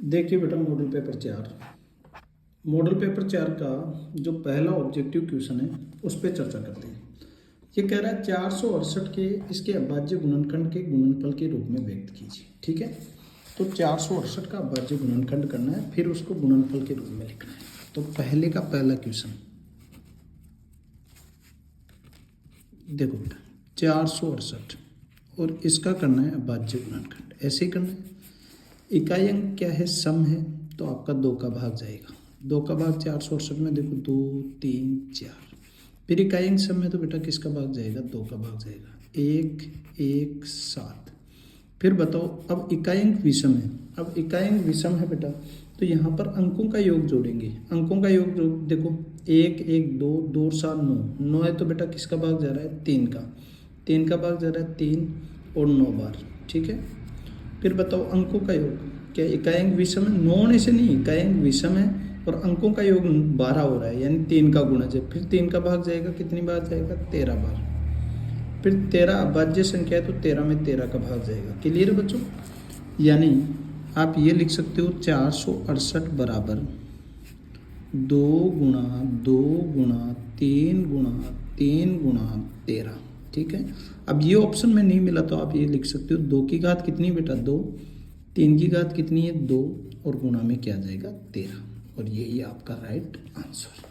देखिए बेटा, model paper 4 का जो पहला ऑब्जेक्टिव क्वेश्चन है उस पर चर्चा करते हैं। ये कह रहा है 468 के इसके अभाज्य गुणनखंड के गुणनफल के रूप में व्यक्त कीजिए। ठीक है, तो 468 का अभाज्य गुणनखंड करना है, फिर उसको गुणनफल के रूप में लिखना है। तो पहले का पहला क्वेश्चन देखो बेटा, 468 और इसका करना है अभाज्य गुणनखंड। ऐसे ही करना है। इकाई अंक क्या है? सम है, तो आपका 2 का भाग जाएगा। 2 का भाग 468 में देखो 2 3 4। फिर इकाई अंक सम है तो बेटा किसका भाग जाएगा? 2 का भाग जाएगा। 1 1 7। फिर बताओ, अब इकाई अंक विषम है। अब इकाई अंक विषम है बेटा, तो यहाँ पर अंकों का योग जोड़ेंगे। अंकों का योग जो देखो 1 1 2 2 7 9 9 है, तो बेटा किसका भाग जा रहा है? 3 का। 3 का भाग जा रहा है 3 और 9 बार। ठीक है, फिर बताओ अंकों का योग क्या? इकाई अंक विषम है, 9 होने से नहीं, इकाई अंक विषम है और अंकों का योग 12 हो रहा है, यानी 3 का गुणज है। फिर 3 का भाग जाएगा, कितनी बार जाएगा? 13 बार। फिर 13 अभाज्य संख्या है, तो 13 में 13 का भाग जाएगा। क्लियर है बच्चों? यानी आप ये लिख सकते हो 468 बराबर 2 गुणा 2 गुणा 3 गुणा 3 गुणा 13। ठीक है, अब ये ऑप्शन में नहीं मिला तो आप ये लिख सकते हो 2 की घात कितनी है बेटा? 2। 3 की घात कितनी है? 2 और गुणा में क्या जाएगा? 13। और यही आपका राइट आंसर,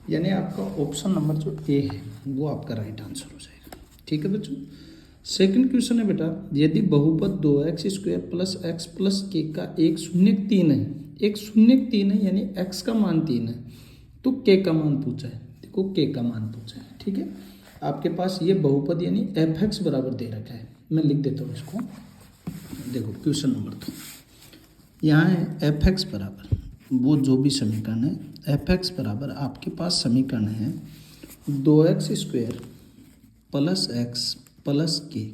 यानी आपका ऑप्शन नंबर जो ए है वो आपका राइट आंसर हो जाएगा। ठीक है बच्चों, सेकंड क्वेश्चन है बेटा, यदि बहुपद 2x² प्लस x प्लस के का एक शून्यक 3 है, एक शून्यक 3 है यानी x का मान 3 है, तो k का मान पूछा है। देखो k का मान पूछा है। ठीक है, आपके पास ये बहुपद यानी fx बराबर दे रखा है। मैं लिख देता हूँ इसको। देखो क्वेश्चन नंबर 2 यहाँ है fx बराबर, वो जो भी समीकरण है fx बराबर आपके पास समीकरण है 2x² प्लस x प्लस के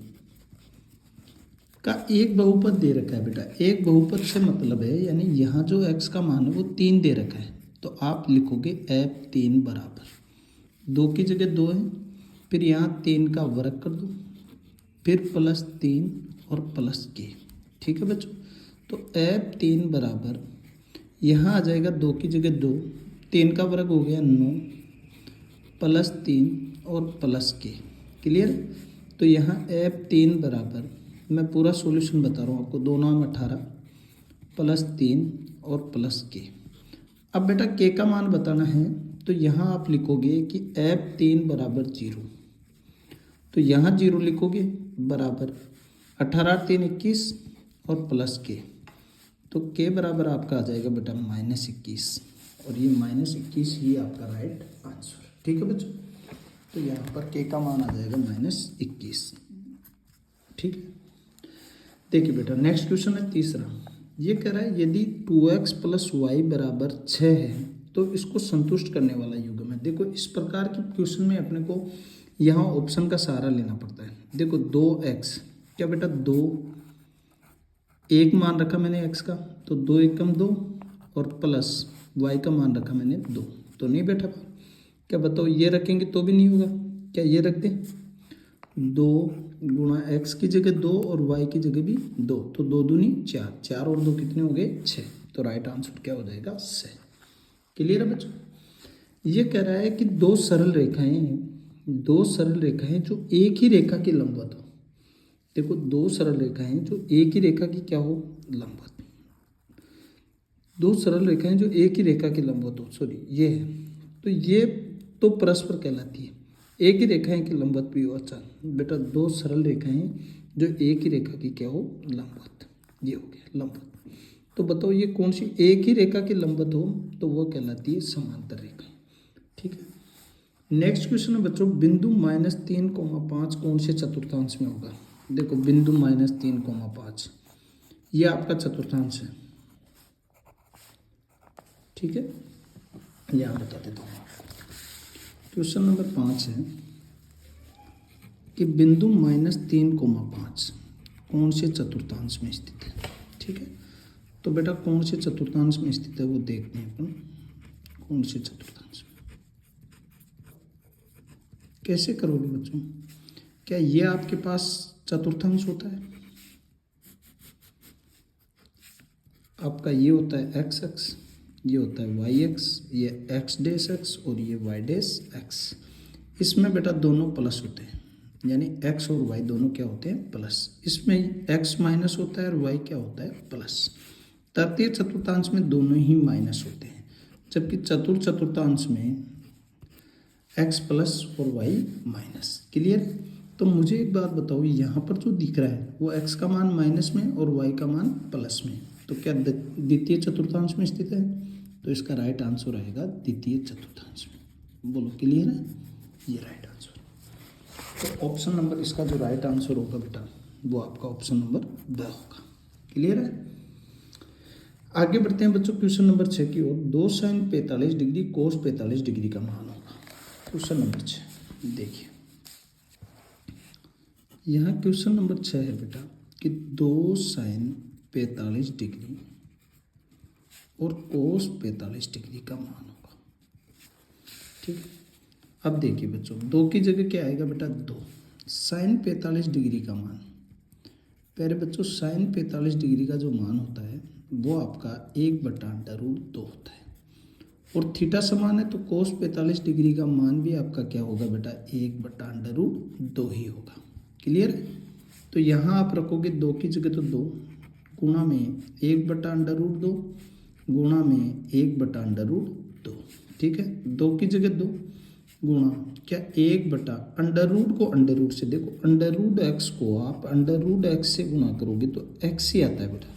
का एक बहुपद दे रखा है बेटा। एक बहुपद से मतलब है, यानी यहाँ जो x का मान है वो 3 दे रखा है, तो आप लिखोगे f3 बराबर 2 की जगह 2 है, फिर यहाँ 3 का वर्ग कर दो, फिर प्लस 3 और प्लस के। ठीक है बच्चों, तो f3 बराबर यहाँ आ जाएगा 2 की जगह 2, 3 का वर्ग हो गया 9 प्लस 3 और प्लस के। क्लियर? तो यहाँ f3 बराबर, मैं पूरा सॉल्यूशन बता रहा हूँ आपको, 2 9 18 प्लस 3 और प्लस के। अब बेटा के का मान बताना है, तो यहाँ आप लिखोगे कि f3 बराबर 0, तो यहाँ 0 लिखोगे बराबर 18 3 21 और प्लस के, तो के बराबर आपका आ जाएगा बेटा -21, और ये -21 ही आपका राइट आंसर। ठीक है बच्चों, तो यहाँ पर के का मान आ जाएगा -21। ठीक है, देखिए बेटा नेक्स्ट क्वेश्चन है तीसरा। ये कह रहा है यदि 2x प्लस वाई बराबर 6 है तो इसको संतुष्ट करने वाला युग्म है। देखो इस प्रकार के क्वेश्चन में अपने को यहाँ ऑप्शन का सहारा लेना पड़ता है। देखो 2x क्या बेटा, 2 एक मान रखा मैंने x का, तो 2 एकम 2 और प्लस y का मान रखा मैंने 2, तो नहीं बैठा। क्या बताओ, ये रखेंगे तो भी नहीं होगा, क्या ये रख दें? 2 गुणा x की जगह 2 और y की जगह भी 2, तो 2 दूनी 4, 4 और 2 कितने हो गए? 6। तो राइट आंसर क्या हो जाएगा? 6। क्लियर है बच्चों? ये कह रहा है कि दो सरल रेखाएं जो एक ही रेखा की लंबवत हो। देखो 2 सरल रेखाएं जो एक ही रेखा की क्या हो? लंबवत। 2 सरल रेखाएं जो एक ही रेखा की लंबवत हो, सॉरी ये है, तो ये तो परस्पर कहलाती है। एक ही रेखाएं की लंबवत भी हो। अच्छा बेटा, 2 सरल रेखाएं जो एक ही रेखा की क्या हो? लंबवत। ये हो गया लंबवत। तो बताओ ये कौन सी एक ही रेखा की लंबवत हो? तो वो कहलाती है समांतर रेखाएं। ठीक है, नेक्स्ट क्वेश्चन है बच्चों, बिंदु -3,5 कौन से चतुर्थांश में होगा? देखो बिंदु -3,5 ये आपका चतुर्थांश है। ठीक है, यहाँ बता देता हूँ। क्वेश्चन नंबर 5 है कि बिंदु -3,5 कौन से चतुर्थांश में स्थित है। ठीक है, तो बेटा कौन से चतुर्थांश में स्थित है वो देखते हैं अपन। कौन से चतुर्थांश में कैसे करोगे बच्चों? क्या ये आपके पास चतुर्थांश होता है? आपका ये होता है एक्स एक्स, ये होता है वाई एक्स, ये एक्स डैश एक्स और ये वाई डैश एक्स। इसमें बेटा दोनों प्लस होते हैं, यानी एक्स और वाई दोनों क्या होते हैं प्लस। इसमें एक्स माइनस होता है और वाई क्या होता है प्लस। तृतीय चतुर्थांश में दोनों ही माइनस होते हैं, जबकि चतुर्थ चतुर्थांश में एक्स प्लस और वाई माइनस। क्लियर। तो मुझे एक बात बताओ, यहाँ पर जो दिख रहा है वो एक्स का मान माइनस में और वाई का मान प्लस में, तो क्या द्वितीय चतुर्थांश में स्थित है? तो इसका राइट आंसर आएगा द्वितीय चतुर्थांश में। बोलो क्लियर है? ये राइट आंसर। तो ऑप्शन नंबर इसका जो राइट आंसर होगा बेटा वो आपका ऑप्शन नंबर ब होगा। क्लियर है? आगे बढ़ते हैं बच्चों क्वेश्चन नंबर 6 की ओर। 2 sin 45 डिग्री कोस 45 डिग्री का मान होगा। क्वेश्चन नंबर 6 देखिए, यहाँ क्वेश्चन नंबर 6 है बेटा कि 2 sin 45 डिग्री और कोस 45 डिग्री का मान होगा। ठीक है, अब देखिए बच्चों, 2 की जगह क्या आएगा बेटा 2। sin 45 डिग्री का मान, पहले बच्चों sin 45 डिग्री का जो मान होता है वो आपका 1/√2 होता है, और थीटा समान है तो कोस 45 डिग्री का मान भी आपका क्या होगा बेटा 1/√2 ही होगा। क्लियर है? तो यहाँ आप रखोगे 2 की जगह तो 2 गुणा में 1/√2 गुणा में 1/√2। ठीक है, 2 की जगह 2 गुणा क्या 1/√, को अंडर रूट से देखो, √x को आप √x से गुणा करोगे तो x ही आता है बेटा।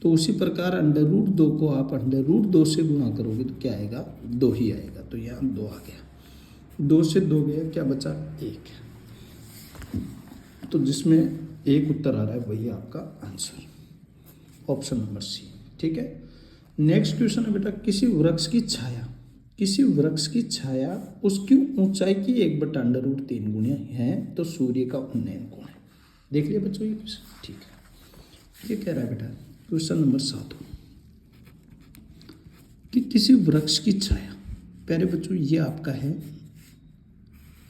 तो उसी प्रकार √2 को आप √2 से गुणा करोगे तो क्या आएगा 2 ही आएगा। तो यहाँ 2 आ गया, 2 से 2 गया, क्या बचा 1। तो जिसमें एक उत्तर आ रहा है वही आपका आंसर, ऑप्शन नंबर सी। ठीक है, नेक्स्ट क्वेश्चन है बेटा, किसी वृक्ष की छाया उसकी ऊंचाई की 1/√3 गुना है तो सूर्य का उन्नयन कोण है। देख लिया बच्चों ये क्वेश्चन। ठीक है, ये कह रहा है बेटा क्वेश्चन नंबर 7 कि किसी वृक्ष की छाया, पहले बच्चों ये आपका है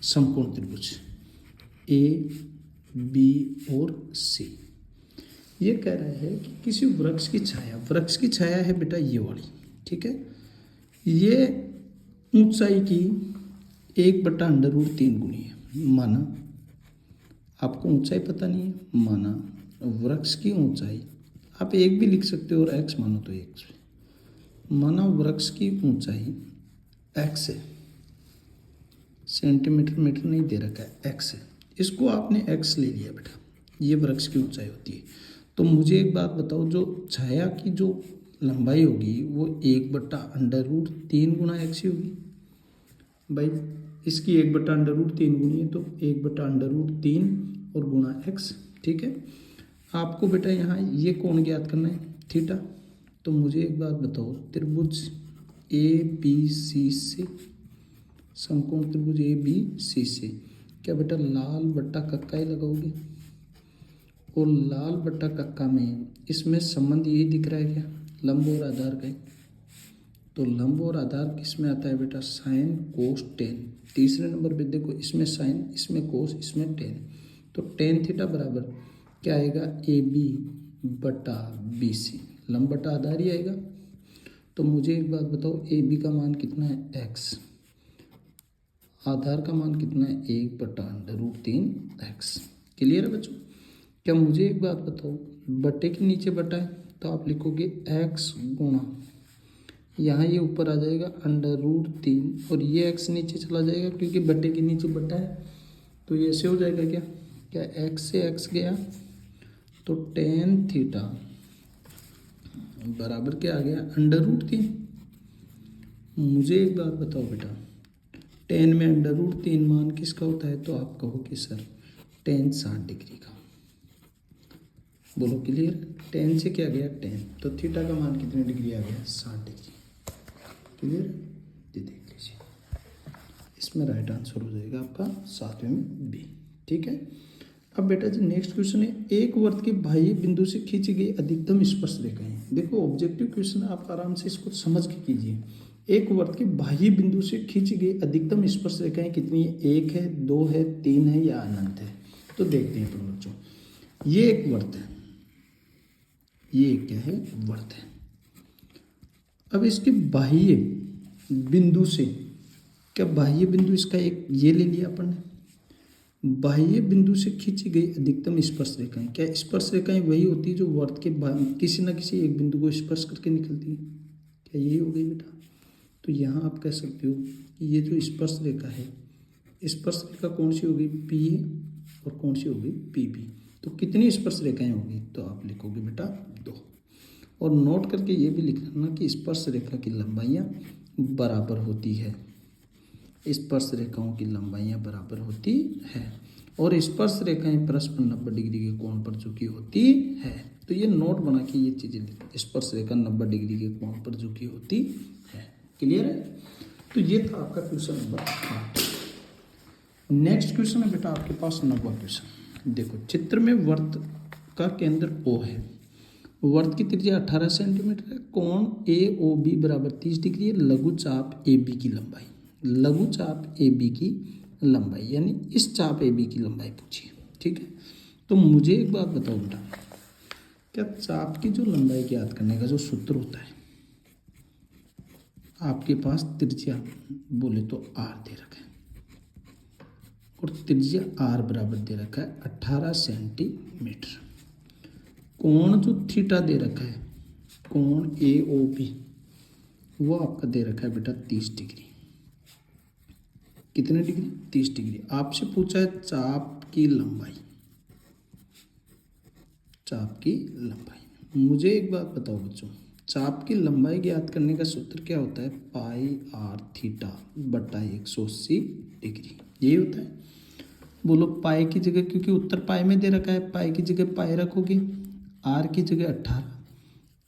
समकोण त्रिभुज ए बी और सी। ये कह रहा है कि किसी वृक्ष की छाया है बेटा ये वाली। ठीक है, ये ऊंचाई की 1/√3 गुनी है। माना आपको ऊंचाई पता नहीं है, माना वृक्ष की ऊंचाई आप 1 भी लिख सकते हो और x मानो तो 1। माना वृक्ष की ऊंचाई x है, सेंटीमीटर मीटर नहीं दे रखा है, x है, इसको आपने x ले लिया बेटा, ये वृक्ष की ऊंचाई होती है। तो मुझे एक बात बताओ, जो छाया की जो लंबाई होगी वो 1/√3 गुना x ही होगी भाई। इसकी 1/√3 गुनी है तो 1/√3 और गुणा x। ठीक है, आपको बेटा यहाँ ये कोण ज्ञात करना है थीटा। तो मुझे एक बात बताओ, त्रिभुज ए बी सी से, समकोण त्रिभुज ए बी सी से क्या बेटा लाल बट्टा कक्का ही लगाओगे? और लाल बट्टा कक्का में इसमें संबंध यही दिख रहा है क्या, लंब और आधार का। तो लंब और आधार किस में आता है बेटा साइन कोस टेन। तीसरे नंबर पे देखो, इसमें साइन, इसमें कोस, इसमें टेन। तो टेन थीटा बराबर क्या आएगा AB/BC, लंब बटा आधार ही आएगा। तो मुझे एक बात बताओ, AB का मान कितना है x, आधार का मान कितना है 1/√3x। क्लियर है बच्चों? क्या मुझे एक बात बताओ, बट्टे के नीचे बटा है तो आप लिखोगे x गुणा, यहाँ ये ऊपर आ जाएगा √3 और ये x नीचे चला जाएगा क्योंकि बट्टे के नीचे बटा है। तो ये ऐसे हो जाएगा क्या x से x गया तो tan थीटा बराबर क्या आ गया √3। मुझे एक बात बताओ बेटा, tan में √3 मान किसका होता है? तो आप कहो कि सर tan 60 डिग्री का। बोलो क्लियर? tan से क्या गया tan, तो थीटा का मान कितने डिग्री आ गया 60 डिग्री। क्लियर? ये देख लीजिए, इसमें राइट आंसर हो जाएगा आपका 7वें में बी। ठीक है, अब बेटा जी नेक्स्ट क्वेश्चन है, एक वृत्त के बाह्य बिंदु से खींची गई अधिकतम स्पर्श रेखाएं। देखो ऑब्जेक्टिव क्वेश्चन, आप आराम से इसको समझ के कीजिए। एक वृत्त के बाह्य बिंदु से खींची गई अधिकतम स्पर्श रेखाएं कितनी है? 1 है, 2 है, 3 है या अनंत है? तो देखते हैं बच्चों, ये एक वृत्त है, ये क्या है वृत्त है। अब इसके बाह्य बिंदु से, क्या बाह्य बिंदु इसका एक ये ले लिया अपन ने, बाह्य बिंदु से खींची गई अधिकतम स्पर्श रेखाएं, क्या स्पर्श रेखाएं वही होती है जो वर्त के किसी न किसी एक बिंदु को स्पर्श करके निकलती है, क्या यही हो गई बेटा। तो यहाँ आप कह सकते हो कि ये जो स्पर्श रेखा है, स्पर्श रेखा कौन सी होगी, पी ए, और कौन सी होगी, पी बी। तो कितनी स्पर्श रेखाएं होगी, तो आप लिखोगे बेटा 2। और नोट करके ये भी लिखना कि स्पर्श रेखा की लंबाइयाँ बराबर होती है, स्पर्श रेखाओं की लंबाइयाँ बराबर होती है, और स्पर्श रेखाएं परस्पर 90 डिग्री के कोण पर झुकी होती है। तो ये नोट बना के ये चीज़ें लिख, स्पर्श रेखा 90 डिग्री के कोण पर झुकी होती है। क्लियर है। तो ये था आपका क्वेश्चन नंबर 8। नेक्स्ट क्वेश्चन है बेटा आपके पास 9वां क्वेश्चन। देखो, चित्र में वर्त का केंद्र O है, वर्त की त्रिज्या 18 सेंटीमीटर है, कोण AOB बराबर 30 डिग्री है, लघु चाप AB की लंबाई, लघु चाप AB की लंबाई यानी इस चाप AB की लंबाई पूछी है। ठीक है। तो मुझे एक बात बताओ बेटा, क्या चाप की जो लंबाई ज्ञात करने का जो सूत्र होता है, आपके पास त्रिज्या बोले तो R दे रखा है, और त्रिज्या R बराबर दे रखा है 18 सेंटीमीटर, कोण जो थीटा दे रखा है, कोण AOB वो आपका दे रखा है बेटा 30 डिग्री। कितने डिग्री, 30 डिग्री। आपसे पूछा है चाप की लंबाई, चाप की लंबाई। मुझे एक बात बताओ बच्चों, चाप की लंबाई ज्ञात करने का सूत्र क्या होता है, पाई R थीटा बटा 180 डिग्री, यही होता है। बोलो पाई की जगह, क्योंकि उत्तर पाई में दे रखा है, पाई की जगह पाई रखोगे, R की जगह 18,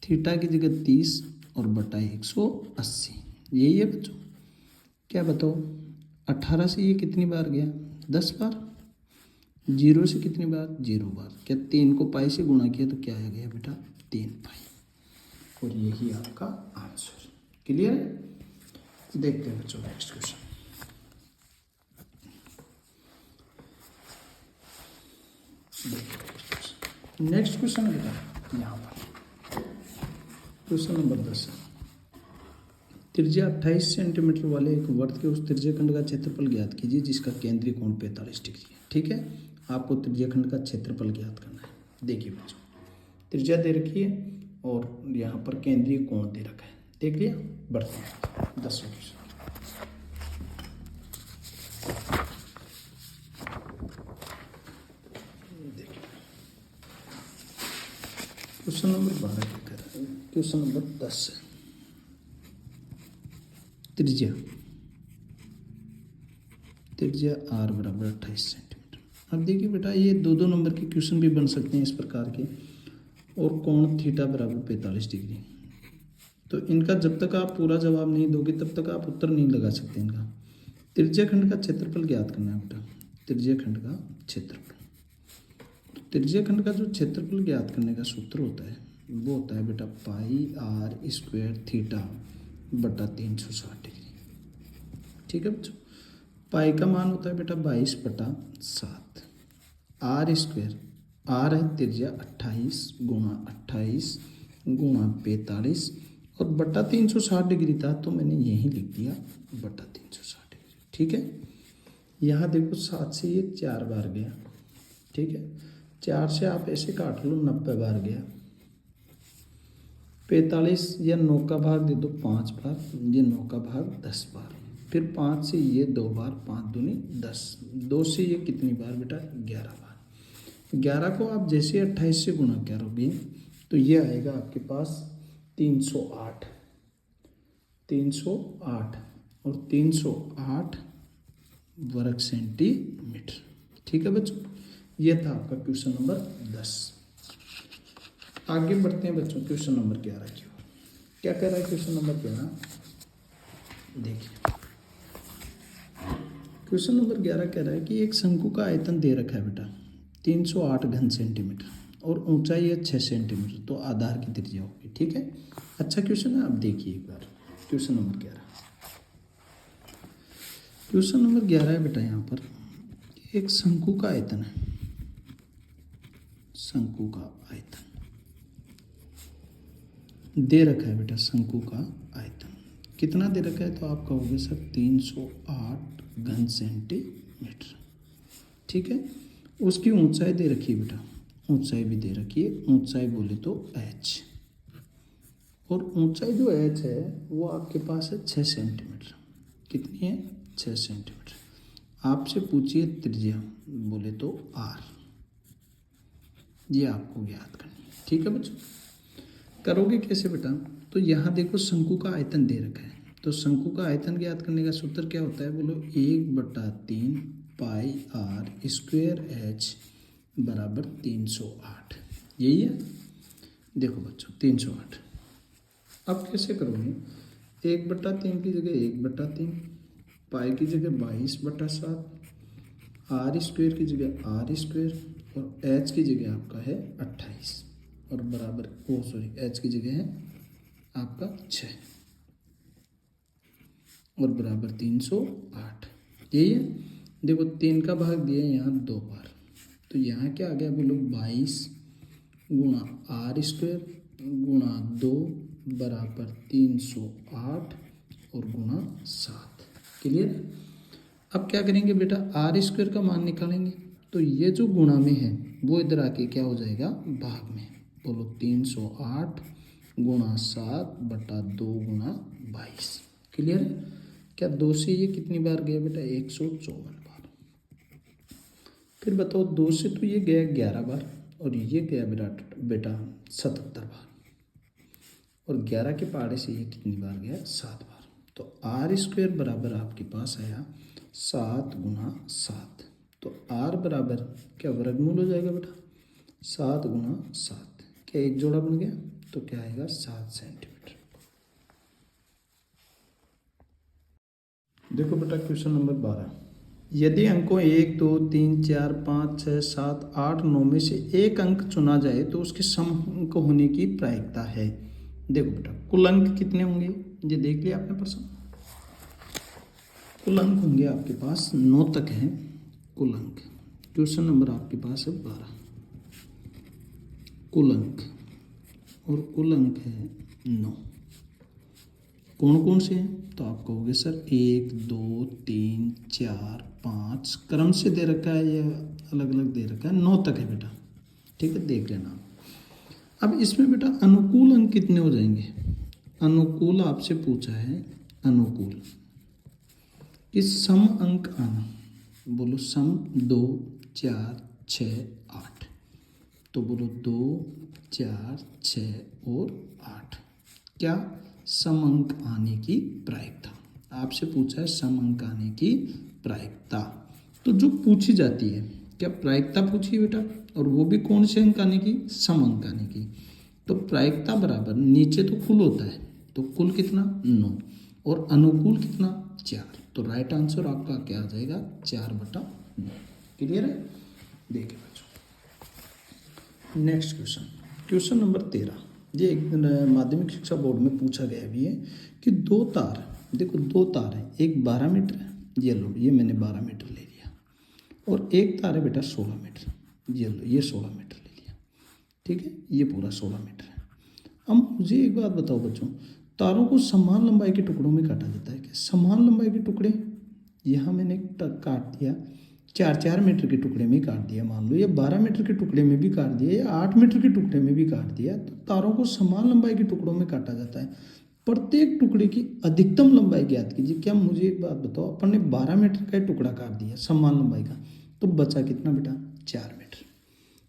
थीटा की जगह 30 और बटा 180, यही है बच्चों। क्या बताओ, 18 से ये कितनी बार गया, 10 बार, 0 से कितनी बार, 0 बार। क्या 3 को पाई से गुणा किया तो क्या आ गया बेटा, 3 पाई, और यही आपका आंसर। क्लियर है। देखते हैं बच्चों नेक्स्ट क्वेश्चन। नेक्स्ट क्वेश्चन है बेटा यहाँ पर क्वेश्चन नंबर 10 है। त्रिज्या 28 सेंटीमीटर वाले एक वर्त के उस त्रिज्याखंड का क्षेत्रफल ज्ञात कीजिए जिसका केंद्रीय कोण 45 डिग्री है। ठीक है, आपको त्रिज्याखंड का क्षेत्रफल ज्ञात करना है। देखिए बच्चों, त्रिज्या दे रखी है और यहाँ पर केंद्रीय कोण दे रखा है, देख लिया। बढ़ते हैं 10वां क्वेश्चन। क्वेश्चन नंबर 12 क्या कर रहा है, क्वेश्चन नंबर 10 है। त्रिज्या R बराबर 28 सेंटीमीटर। अब देखिए बेटा, ये 2-2 नंबर के क्वेश्चन भी बन सकते हैं इस प्रकार के, और कोण थीटा बराबर 45 डिग्री। तो इनका जब तक आप पूरा जवाब नहीं दोगे तब तक आप उत्तर नहीं लगा सकते इनका। त्रिज्याखंड का क्षेत्रफल ज्ञात करना है बेटा, त्रिज्याखंड का क्षेत्रफल। त्रिज्याखंड का जो क्षेत्रफल ज्ञात करने का सूत्र होता है वो होता है बेटा पाई R² थीटा बटा 360 डिग्री। ठीक है बच्चों, पाई का मान होता है बेटा 22/7, R², R है त्रिज्या 28 गुणा 28 गुणा 45, और बटा 360 डिग्री था तो मैंने यही लिख दिया बटा 360 डिग्री। ठीक है, यहाँ देखो 7 से ये 4 बार गया। ठीक है, 4 से आप ऐसे काट लो 90 बार गया। 45 या 9 का भाग दे दो 5 बार, ये 9 का भाग 10 बार, फिर 5 से ये 2 बार, 5 दूनी 10, 2 से ये कितनी बार बेटा 11 बार। 11 को आप जैसे 28 से गुणा करोगे तो ये आएगा आपके पास 308, 308 और 308 वर्ग सेंटीमीटर। ठीक है बच्चों, ये था आपका क्वेश्चन नंबर 10। आगे बढ़ते हैं बच्चों क्वेश्चन नंबर 11 की ओर। क्या कह रहा है क्वेश्चन नंबर 11, देखिए। क्वेश्चन नंबर 11 कह रहा है कि एक शंकु का आयतन दे रखा है बेटा 308 घन सेंटीमीटर और ऊंचाई है 6 सेंटीमीटर, तो आधार की त्रिज्या होगी। ठीक है, अच्छा क्वेश्चन है। आप देखिए एक बार क्वेश्चन नंबर 11। क्वेश्चन नंबर 11 है बेटा, यहाँ पर एक शंकु का आयतन है, शंकु का आयतन दे रखा है बेटा शंकु का आयतन कितना दे रखा है, तो आप कहोगे सर 308 घन सेंटीमीटर। ठीक है, उसकी ऊंचाई दे रखी है बेटा, ऊंचाई भी दे रखी है, ऊंचाई बोले तो h, और ऊंचाई जो h है वो आपके पास है 6 सेंटीमीटर। कितनी है? 6 सेंटीमीटर। आपसे पूछिए त्रिज्या, बोले तो r, ये आपको ज्ञात करनी है। ठीक है बच्चों, करोगे कैसे बेटा? तो यहाँ देखो शंकु का आयतन दे रखा है, तो शंकु का आयतन ज्ञात करने का सूत्र क्या होता है, बोलो 1/3 पाई r स्क्वायर h बराबर 308। यही है, देखो बच्चों 308। अब कैसे करोगे? 1/3 की जगह 1/3, पाई की जगह 22/7, आर स्क्वायर की जगह आर स्क्वायर, और एच की जगह आपका है 28, और बराबर एच की जगह है आपका 6, और बराबर 308। यही है, देखो 3 का भाग दिया यहाँ 2 बार, तो यहाँ क्या आ गया बोलो 22 गुणा आर स्क्वायर गुणा 2 बराबर 308 और गुणा 7। क्लियर? अब क्या करेंगे बेटा, आर स्क्वायर का मान निकालेंगे, तो ये जो गुणा में है वो इधर आके क्या हो जाएगा, भाग में। बोलो 308 गुणा 7/2 गुणा 22। क्लियर? क्या 2 से ये कितनी बार गया बेटा, 154 बार। फिर बताओ 2 से तो ये गया 11 बार, और ये गया बेटा 77 बार, और 11 के पहाड़े से ये कितनी बार गया, 7 बार। तो आर स्क्वायर बराबर आपके पास आया 7 गुणा 7, तो आर बराबर क्या वर्गमूल हो जाएगा बेटा, 7 गुणा 7, क्या एक जोड़ा बन गया, तो क्या आएगा 7 सेंटीमीटर। देखो बेटा क्वेश्चन नंबर 12, यदि अंकों 1 2 3 4 5 6 7 8 9 में से एक अंक चुना जाए तो उसके सम अंक होने की प्रायिकता है। देखो बेटा कुल अंक कितने होंगे, ये देख लिया आपने प्रश्न। कुल अंक होंगे आपके पास 9 तक है कुल अंक। क्वेश्चन नंबर आपके पास है 12, कुल अंक, और कुल अंक है 9। कौन कौन से हैं, तो आप कहोगे सर 1 2 3 4 5, क्रम से दे रखा है या अलग अलग दे रखा है, 9 तक है बेटा। ठीक है, देख लेना। अब इसमें बेटा अनुकूल अंक कितने हो जाएंगे, अनुकूल आपसे पूछा है, अनुकूल कि सम अंक आना, बोलो सम 2 4 6 8, तो बोलो 2 4 6 और 8, क्या सम अंक आने की प्रायिकता। आपसे पूछा है सम अंक आने की प्रायिकता, तो जो पूछी जाती है क्या प्रायिकता पूछी है बेटा, और वो भी कौन से अंक आने की, सम अंक आने की। तो प्रायिकता बराबर नीचे तो कुल होता है, तो कुल कितना 9, और अनुकूल कितना 4, तो राइट आंसर आपका क्या आ जाएगा 4/9। क्लियर है? देखिए बच्चों नेक्स्ट क्वेश्चन, क्वेश्चन नंबर 13, ये एक माध्यमिक शिक्षा बोर्ड में पूछा गया भी है कि 2 तार, देखो 2 तार है, एक 12 मीटर है, ये लो ये मैंने 12 मीटर ले लिया, और एक तार है बेटा 16 मीटर, ये लो ये 16 मीटर ले लिया। ठीक है, ये पूरा 16 मीटर है। अब मुझे एक बात बताओ बच्चों, तारों को समान लंबाई के टुकड़ों में काटा जाता है क्या, समान लंबाई के टुकड़े, यहाँ मैंने काट दिया 4-4 मीटर के टुकड़े में काट दिया, मान लो या 12 मीटर के टुकड़े में भी काट दिया या 8 मीटर के टुकड़े में भी काट दिया, तो तारों को समान लंबाई के टुकड़ों में काटा जाता है। प्रत्येक टुकड़े की अधिकतम लंबाई ज्ञात कीजिए। क्या मुझे एक बात बताओ, अपन ने 12 मीटर का टुकड़ा काट दिया समान लंबाई का, तो बचा कितना बेटा 4 मीटर,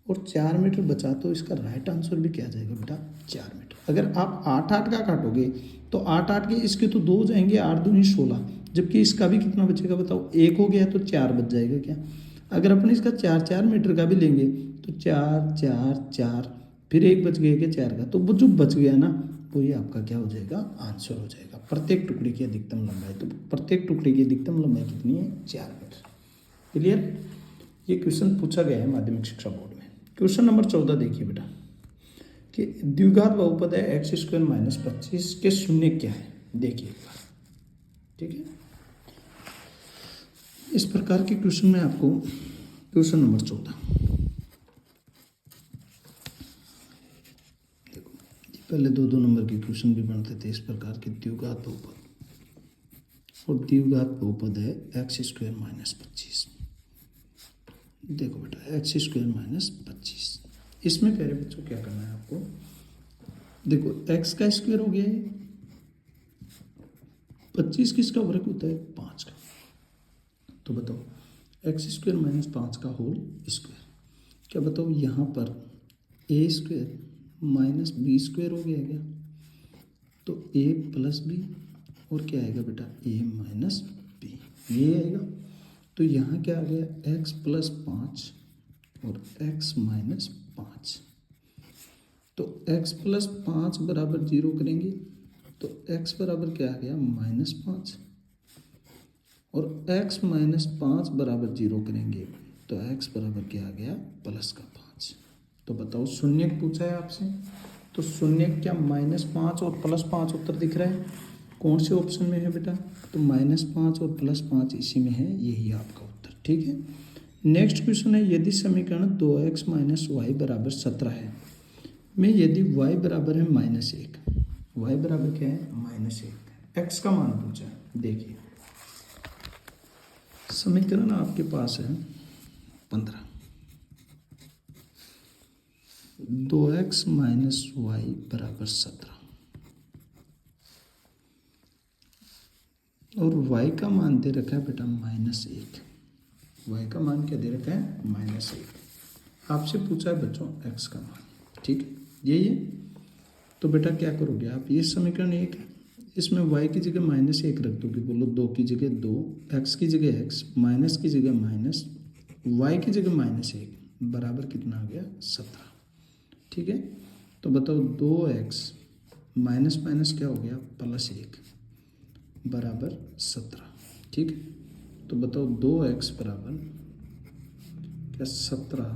और 4 मीटर बचा, तो इसका राइट आंसर भी क्या आ जाएगा बेटा 4 मीटर। अगर आप 8-8 का काटोगे तो 8-8 के इसके तो 2 हो जाएंगे, 8 दूनी 16, जबकि इसका भी कितना बचेगा बताओ, 1 हो गया तो 4 बच जाएगा क्या। अगर अपन इसका 4-4 मीटर का भी लेंगे तो 4-4-4, फिर 1 बच गया क्या 4 का, तो वो जो बच गया ना वो ये आपका क्या हो जाएगा आंसर हो जाएगा। प्रत्येक टुकड़े की अधिकतम लंबाई, तो प्रत्येक टुकड़े की अधिकतम लंबाई कितनी है 4 मीटर। क्लियर? ये क्वेश्चन पूछा गया है माध्यमिक शिक्षा बोर्ड में। क्वेश्चन नंबर 14 देखिए बेटा कि द्विघात बहुपद है x² - 25 के शून्य क्या है, देखिए एक बार। ठीक है, इस प्रकार के क्वेश्चन में आपको क्वेश्चन नंबर 14 देखो, ये पहले 2-2 नंबर के क्वेश्चन भी बनते थे इस प्रकार के द्विघात बहुपद, और द्विघात बहुपद है x² - 25। देखो बेटा x² - 25, इसमें पहले बच्चों क्या करना है आपको, देखो x का स्क्वायर हो गया है, 25 किसका वर्ग होता है, 5 का। तो बताओ x² - 5 का होल स्क्वायर, क्या बताओ यहाँ पर a² - b² हो गया क्या, तो a + b और क्या आएगा बेटा a - b, ये आएगा। तो यहाँ क्या आ गया x + 5 और x - 5, तो x + 5 बराबर 0 करेंगे तो x बराबर क्या आ गया -5, और x - 5 बराबर 0 करेंगे तो x बराबर क्या आ गया +5। तो बताओ शून्य पूछा है आपसे, तो शून्य क्या -5 और +5 उत्तर दिख रहा है, कौन से ऑप्शन में है बेटा, तो -5 और +5 इसी में है, यही आपका उत्तर। ठीक है, नेक्स्ट क्वेश्चन है, यदि समीकरण 2x - y = 17 है, में यदि y बराबर है -1, y बराबर क्या है -1, x का मान पूछा है। देखिए समीकरण आपके पास है 15, 2x - y = 17, और y का मान दे रखा है बेटा -1, y का मान क्या दे रखा है -1, आपसे पूछा है बच्चों x का मान। ठीक है, यही है। तो बेटा क्या करोगे आप, ये समीकरण 1 है, इसमें y की जगह -1 रख दोगे, बोलो 2 की जगह 2, x की जगह x, माइनस की जगह माइनस, y की जगह -1 बराबर कितना आ गया 17। ठीक है, तो बताओ 2x माइनस माइनस क्या हो गया +1 बराबर 17। ठीक है, तो बताओ 2x बराबर क्या 17,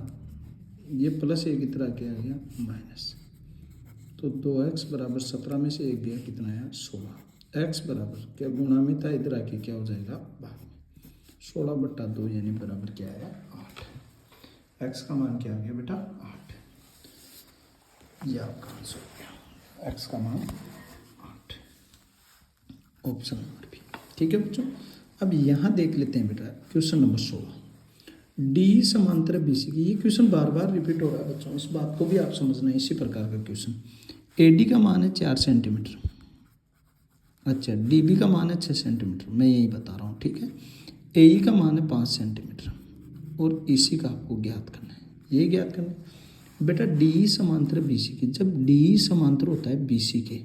ये +1 की तरह क्या आ गया माइनस, तो 2x बराबर 17 में से 1 गया कितना आया 16, x बराबर क्या गुणा में था इधर आके क्या हो जाएगा भाग में, 16/2 यानी बराबर क्या आया 8, x का मान क्या आ गया बेटा 8, ये आपका आंसर हो गया, x का मान 8, ऑप्शन नंबर बी। ठीक है बच्चों, अब यहाँ देख लेते हैं बेटा क्वेश्चन नंबर 16, डी समांतर बीसी की, ये क्वेश्चन बार बार रिपीट हो रहा है बच्चों, इस बात को भी आप समझना है, इसी प्रकार का क्वेश्चन। एडी का मान है 4 सेंटीमीटर, अच्छा डीबी का मान है 6 सेंटीमीटर, मैं यही बता रहा हूँ। ठीक है, एई का मान है 5 सेंटीमीटर, और ईसी का आपको ज्ञात करना है, ये ज्ञात करना है बेटा। डी समांतर बीसी की, जब डी समांतर होता है बीसी के,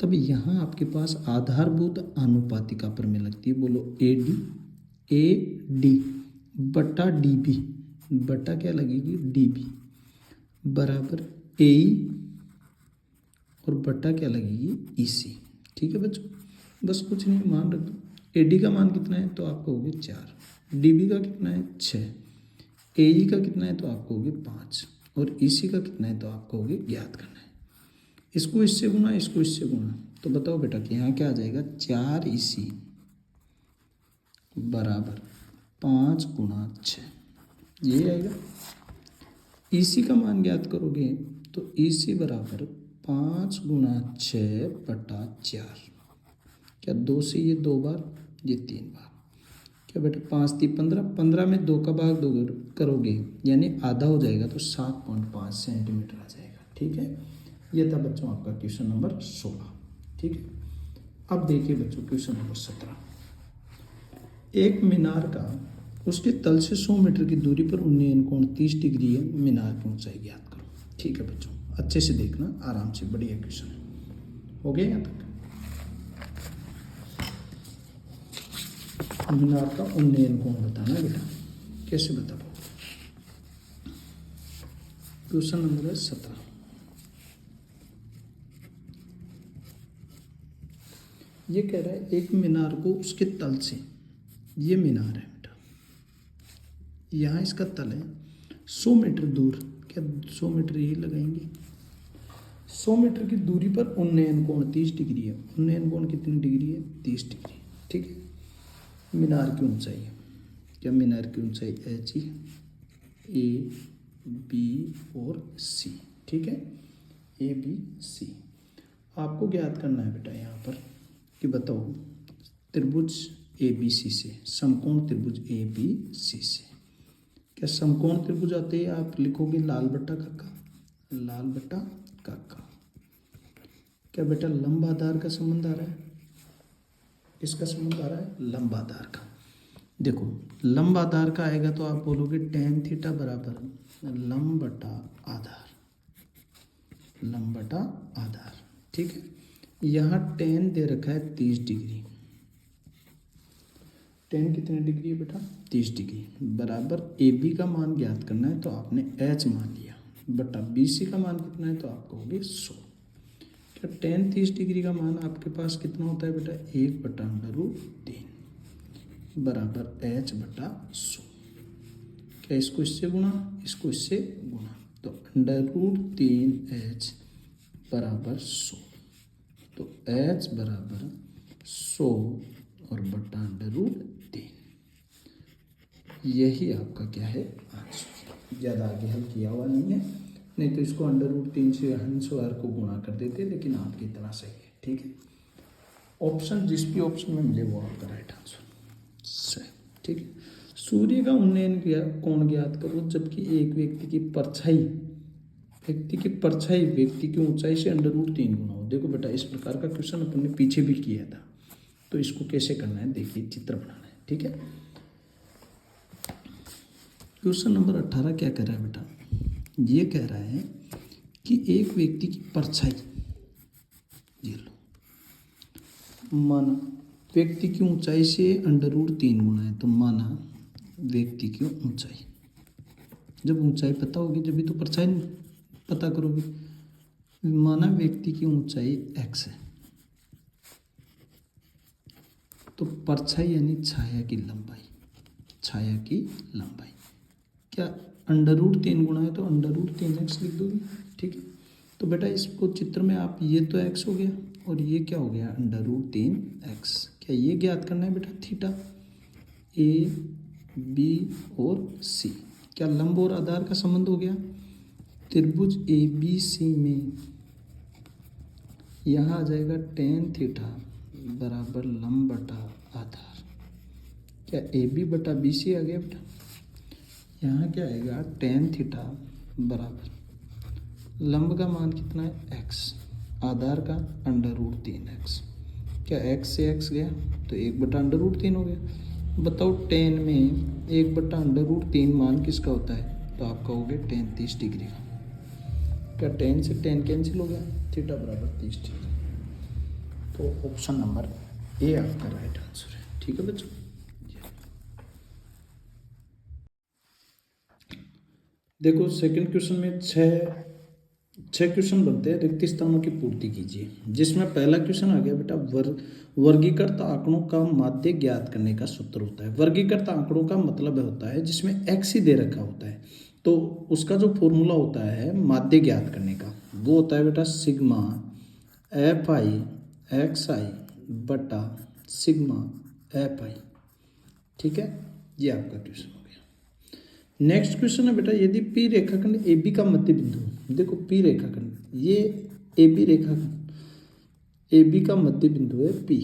तब यहाँ आपके पास आधारभूत आनुपातिका प्रमेय लगती है, बोलो ए डी बटा डी बी बटा क्या लगेगी डी बी बराबर ए और बटा क्या लगेगी ई सी। ठीक है बच्चों, बस कुछ नहीं, मान रख दो। ए डी का मान कितना है तो आपको हो गया 4, डी बी का कितना है 6, ए ई का कितना है तो आपको हो गया 5, और ई सी का कितना है तो आपको हो गया ज्ञात करना है। इसको इससे गुना, इसको इससे गुना, तो बताओ बेटा कि यहाँ क्या आ जाएगा 4 ई सी बराबर 5 गुणा 6, ये आएगा। ई सी का मान ज्ञात करोगे तो ई सी बराबर 5 गुणा 6 बटा 4, क्या 2 से ये 2 बार, ये 3 बार, क्या बेटा 5 3 15, 15 में 2 का भाग 2 करोगे यानी आधा हो जाएगा, तो 7.5 सेंटीमीटर आ जाएगा। ठीक है, ये था बच्चों आपका क्वेश्चन नंबर 16। ठीक है, अब देखिए बच्चों क्वेश्चन नंबर 17, एक मीनार का उसके तल से 100 मीटर की दूरी पर उन्नयन कोण 30 डिग्री है, मीनार की ऊंचाई ज्ञात करो। ठीक है बच्चों, अच्छे से देखना, आराम से, बढ़िया क्वेश्चन है। हो गया यहाँ तक, मीनार का उन्नयन कोण बताना बेटा, कैसे बता पाओ। क्वेश्चन नंबर 17, ये कह रहा है एक मीनार को उसके तल से, ये मीनार है बेटा, यहाँ इसका तल है 100 मीटर दूर, क्या 100 मीटर यही लगाएंगे, 100 मीटर की दूरी पर उन्नयन कोण 30 डिग्री है, उन्नयन कोण कितनी डिग्री है 30 डिग्री। ठीक है, मीनार की ऊंचाई है, क्या मीनार की ऊंचाई एच ही, ए बी और सी। ठीक है, ए बी सी, आपको ज्ञात करना है बेटा यहाँ पर कि बताओ त्रिभुज ए बी सी से, समकोण त्रिभुज ए बी सी से, क्या समकोण त्रिभुज आते ही आप लिखोगे लाल बट्टा काका, लाल बट्टा काका। क्या बेटा लंब आधार का संबंध आ रहा है, किसका संबंध आ रहा है, लंब आधार का। देखो लंब आधार का आएगा तो आप बोलोगे टेन थीटा बराबर लंब बटा आधार, लंब बटा आधार, ठीक है। यहाँ टेन दे रखा है 30 डिग्री, टेन कितने डिग्री है बेटा 30 डिग्री, बराबर ए बी का मान ज्ञात करना है तो आपने एच मान लिया, बटा बी सी का मान कितना है तो आप कहोगे 100। क्या टेन 30 डिग्री का मान आपके पास कितना होता है बेटा 1/√3 बराबर एच बटा 100। क्या इसको इससे गुणा, इसको इससे गुणा, तो √3h बराबर 100, तो h बराबर 100 और बटा √3, यही आपका क्या है आंसर। ज़्यादा आगे हल किया हुआ नहीं है, नहीं तो इसको √3 से हंस वर्ग को गुणा कर देते, लेकिन आपकी इतना सही है, ठीक है। ऑप्शन जिस भी ऑप्शन में मिले वो आपका राइट आंसर सही, ठीक है। सूर्य का उन्नयन कोण ज्ञात करो जबकि एक व्यक्ति की परछाई, व्यक्ति की ऊंचाई से √3 गुना हो। देखो बेटा इस प्रकार का क्वेश्चन अपन ने पीछे भी किया था, तो इसको कैसे करना है देखिए, चित्र बनाना है, ठीक है। क्वेश्चन नंबर 18 क्या कह रहा है बेटा, ये कह रहा है कि एक व्यक्ति की परछाई, ये लो, माना व्यक्ति की ऊंचाई से √3 गुना है, तो माना व्यक्ति की ऊंचाई, जब ऊंचाई पता होगी जब भी तो परछाई पता करोगे। माना व्यक्ति की ऊंचाई x है, तो परछाई यानी छाया की लंबाई, छाया की लंबाई क्या √3 गुना है तो √3x लिख दोगे, ठीक है। तो बेटा इसको चित्र में आप, ये तो x हो गया और ये क्या हो गया √3x। क्या ये ज्ञात करना है बेटा थीटा ए बी और सी। क्या लंब और आधार का संबंध हो गया, त्रिभुज ए बी सी में यहाँ आ जाएगा टेन थीटा बराबर लंब बटा आधार। क्या ए बी बटा बी सी आ गया बेटा, यहाँ क्या आएगा टेन थीटा बराबर लंब का मान कितना है x, आधार का √3x। क्या x से x गया तो 1/√3 हो गया। बताओ टेन में 1/√3 मान किसका होता है, तो आप कहोगे टेन 30 डिग्री का। क्या टेन से टेन कैंसिल हो गया, थीटा बराबर 30 डिग्री। तो ऑप्शन नंबर ए आपका राइट आंसर है, ठीक है बच्चों। देखो सेकंड क्वेश्चन में छह क्वेश्चन बनते हैं, रिक्त स्थानों की पूर्ति कीजिए। जिसमें पहला क्वेश्चन आ गया बेटा वर्गीकृत आंकड़ों का माध्य ज्ञात करने का सूत्र होता है। वर्गीकृत आंकड़ों का मतलब होता है जिसमें x ही दे रखा होता है, तो उसका जो फॉर्मूला होता है माध्य ज्ञात करने का वो होता है बेटा सिग्मा FI बटा सिग्मा FI, ठीक है। ये आपका क्वेश्चन हो गया। नेक्स्ट क्वेश्चन है बेटा यदि P रेखाखंड AB का मध्य बिंदु, देखो P रेखाखंड, ये AB रेखाखंड, AB का मध्य बिंदु है P,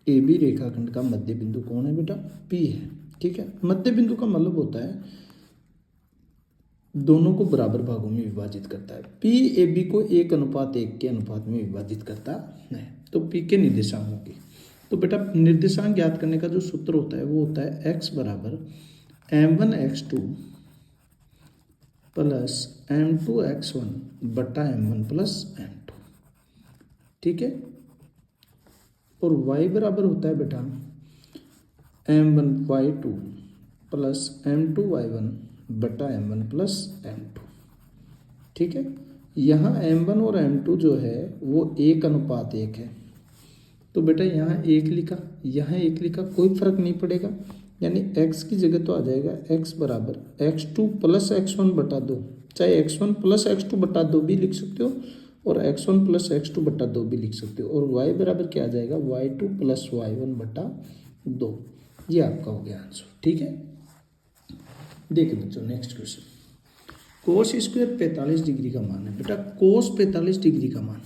AB रेखाखंड का मध्य बिंदु कौन है बेटा P है, ठीक है। मध्य बिंदु का मतलब होता है दोनों को बराबर भागों में विभाजित करता है। P AB को 1:1 के अनुपात में विभाजित करता है, तो P के निर्देशांकों की। तो बेटा निर्देशांक ज्ञात करने का जो सूत्र होता है वो होता है x बराबर m1x2 प्लस m2x1 बटा m1 प्लस m2, ठीक है। और y बराबर होता है बेटा m1y2 प्लस m2y1 बटा m1 प्लस m2, ठीक है। यहाँ m1 और m2 जो है वो 1:1 है, तो बेटा यहाँ 1 लिखा, यहाँ 1 लिखा, कोई फर्क नहीं पड़ेगा, यानी x की जगह तो आ जाएगा x बराबर x2 प्लस x1 बटा 2, चाहे x1 प्लस x2 बटा 2 भी लिख सकते हो और x1 प्लस x2 बटा 2 भी लिख सकते हो, और y बराबर क्या आ जाएगा y2 प्लस y1 बटा 2। ये आपका हो गया आंसर, ठीक है। देखिए बच्चों next question, cos square 45 degree का मान है बेटा, कोस 45 डिग्री का मान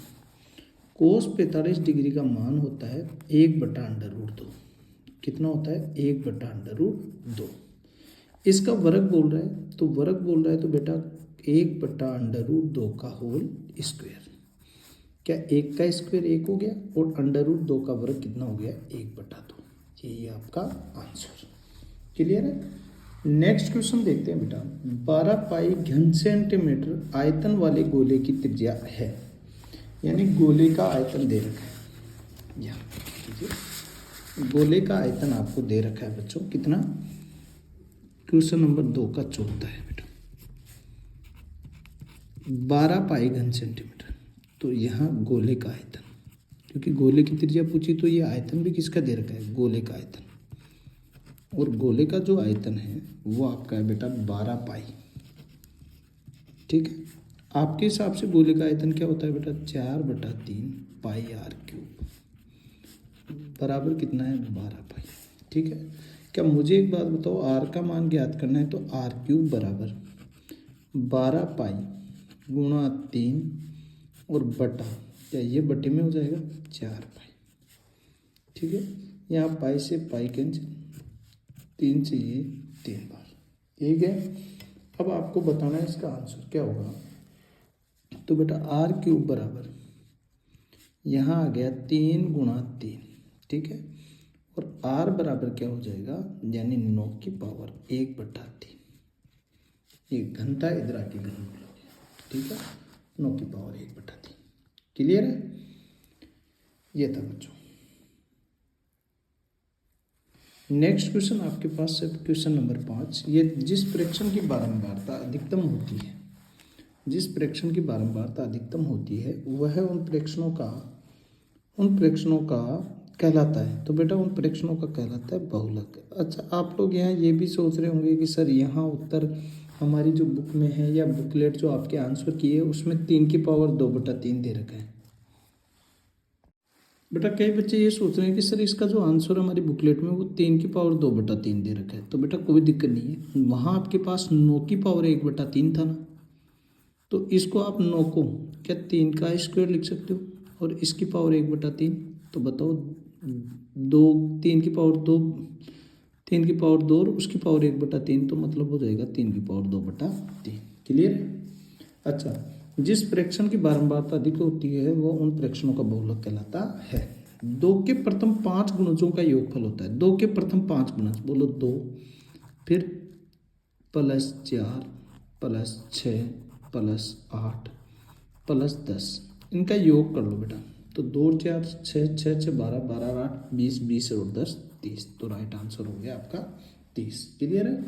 कोस 45 डिग्री का मान होता है 1/√2। कितना होता है? 1/√2। इसका वर्ग बोल रहा है, तो वर्ग बोल रहा है तो बेटा 1/√2 का होल स्क्वायर। क्या 1 का स्क्वायर 1 हो गया और √2 का वर्ग कितना हो गया? 1/2। यही आपका आंसर। क्लियर है? नेक्स्ट क्वेश्चन देखते हैं बेटा। 12 पाई घन सेंटीमीटर आयतन वाले गोले की त्रिज्या है, यानी गोले का आयतन दे रखा है। यहाँ कीजिए, गोले का आयतन आपको दे रखा है बच्चों, कितना? क्वेश्चन नंबर 2 का चौथा है बेटा। 12 पाई घन सेंटीमीटर, तो यहाँ गोले का आयतन, क्योंकि गोले की त्रिज्या पूछी तो ये आयतन भी किसका दे रखा है? गोले का आयतन। और गोले का जो आयतन है वो आपका है बेटा 12 पाई। ठीक है, आपके हिसाब से गोले का आयतन क्या होता है बेटा? 4/3 पाई r³ बराबर कितना है? 12 पाई। ठीक है, क्या मुझे एक बात बताओ, r का मान ज्ञात करना है तो r³ बराबर 12 पाई गुणा 3 और बटा, क्या ये बटे में हो जाएगा? 4 पाई। ठीक है, यहाँ पाई से पाई कैंसिल, 3 से ये 3 बार। ठीक है, अब आपको बताना है इसका आंसर क्या होगा। तो बेटा r³ बराबर यहाँ आ गया 3 गुणा 3। ठीक है, और r बराबर क्या हो जाएगा? यानी 9 की पावर 1/3। ये घनता इधर आके घन हो गया। ठीक है, 9 की पावर 1/3। क्लियर है? ये था बच्चों। नेक्स्ट क्वेश्चन आपके पास है क्वेश्चन नंबर 5। ये जिस प्रेक्षण की बारंबारता अधिकतम होती है, जिस प्रेक्षण की बारंबारता अधिकतम होती है वह उन प्रेक्षणों का कहलाता है। तो बेटा उन प्रेक्षणों का कहलाता है बहुलक। अच्छा, आप लोग यहाँ ये भी सोच रहे होंगे कि सर यहाँ उत्तर हमारी जो बुक में है या बुकलेट जो आपके आंसर की है उसमें 3 की पावर 2/3 दे रखा है। बेटा कई बच्चे ये सोच रहे हैं कि सर इसका जो आंसर हमारी बुकलेट में वो 3 की पावर 2/3 दे रखा है। तो बेटा कोई दिक्कत नहीं है, वहाँ आपके पास 9 की पावर 1/3 था ना, तो इसको आप 9 को क्या 3 का स्क्वायर लिख सकते हो और इसकी पावर 1/3। तो बताओ 3 की पावर 2 और उसकी पावर 1/3, तो मतलब हो जाएगा 3 की पावर 2/3। क्लियर है? अच्छा, जिस प्रेक्षण की बारंबारता अधिक होती है वो उन प्रेक्षणों का बहुलक कहलाता है। 2 के प्रथम 5 गुणजों का योगफल होता है। 2 के प्रथम 5 गुणज, बोलो 2, फिर +4 +6 +8 +10, इनका योग कर लो बेटा। तो 2 4 6 6 6 12 12 8 20 20 और 10 30। तो राइट आंसर हो गया आपका 30। क्लियर है?